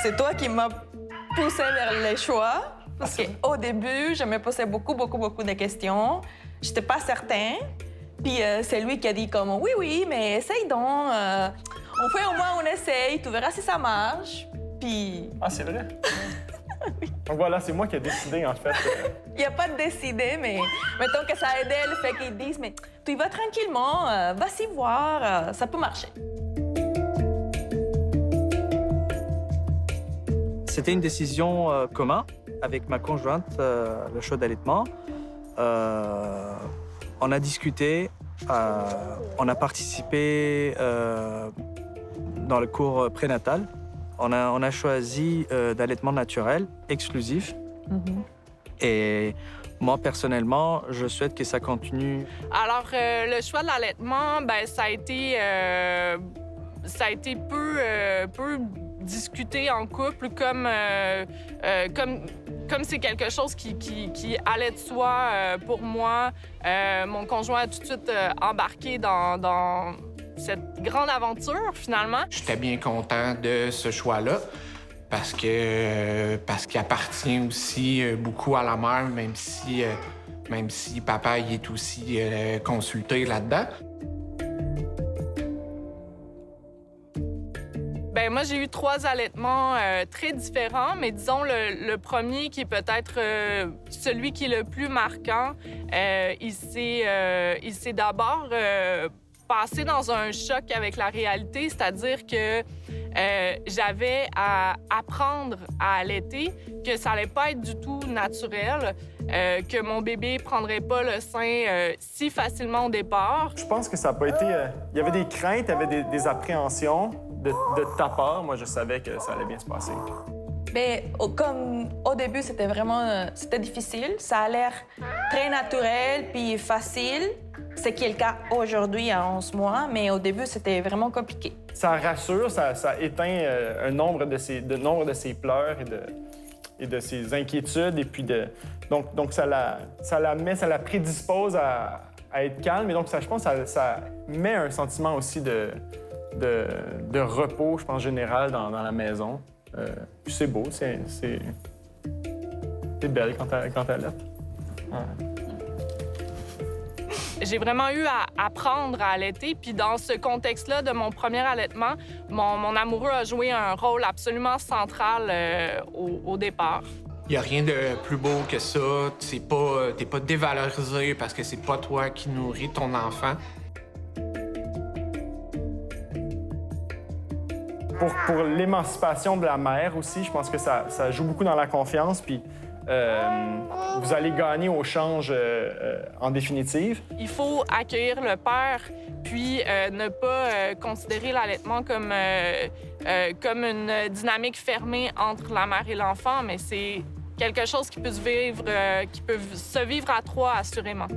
C'est toi qui m'as poussé vers les choix. Parce qu'au début, je me posais beaucoup de questions. J'étais pas certain. Puis c'est lui qui a dit comme oui, oui, mais essaye donc. On fait au moins un essai, tu verras si ça marche. Puis. Ah, c'est vrai? Oui. Donc voilà, c'est moi qui ai décidé, en fait. Il n'y a pas de décider, mais mettons que ça a aidé le fait qu'ils disent mais tu y vas tranquillement, vas-y voir, ça peut marcher. C'était une décision commune avec ma conjointe, le choix d'allaitement. On a discuté, on a participé dans le cours prénatal. On a choisi d'allaitement naturel, exclusif. Et moi, personnellement, je souhaite que ça continue. Alors, le choix de l'allaitement, ben, ça a été peu discuté en couple, comme c'est quelque chose qui allait de soi pour moi. Mon conjoint a tout de suite embarqué dans cette grande aventure, finalement. J'étais bien content de ce choix-là parce qu'il appartient aussi beaucoup à la mère, même si papa y est aussi consulté là-dedans. Ben moi, j'ai eu 3 allaitements très différents, mais disons le premier qui est peut-être celui qui est le plus marquant, il s'est d'abord passé dans un choc avec la réalité, c'est-à-dire que j'avais à apprendre à allaiter, que ça allait pas être du tout naturel, que mon bébé prendrait pas le sein si facilement au départ. Je pense que ça n'a pas été... Il y avait des craintes, il y avait des appréhensions de ta part. Moi, je savais que ça allait bien se passer. Mais comme au début, c'était vraiment c'était difficile. Ça a l'air très naturel puis facile. C'est qui est le cas aujourd'hui à 11 mois, mais au début, c'était vraiment compliqué. Ça rassure, ça éteint un nombre de ses pleurs et de ses inquiétudes. Et puis donc ça la prédispose à être calme. Et donc, je pense que ça met un sentiment aussi de repos, je pense, général dans la maison. Puis c'est beau, c'est belle quand elle allait. Ouais. J'ai vraiment eu à apprendre à allaiter. Puis dans ce contexte-là de mon premier allaitement, mon amoureux a joué un rôle absolument central au départ. Il n'y a rien de plus beau que ça. T'es pas dévalorisé parce que c'est pas toi qui nourris ton enfant. Pour l'émancipation de la mère aussi, je pense que ça joue beaucoup dans la confiance. Puis vous allez gagner au change en définitive. Il faut accueillir le père, puis ne pas considérer l'allaitement comme une dynamique fermée entre la mère et l'enfant, mais c'est quelque chose qui peut se vivre à 3, assurément.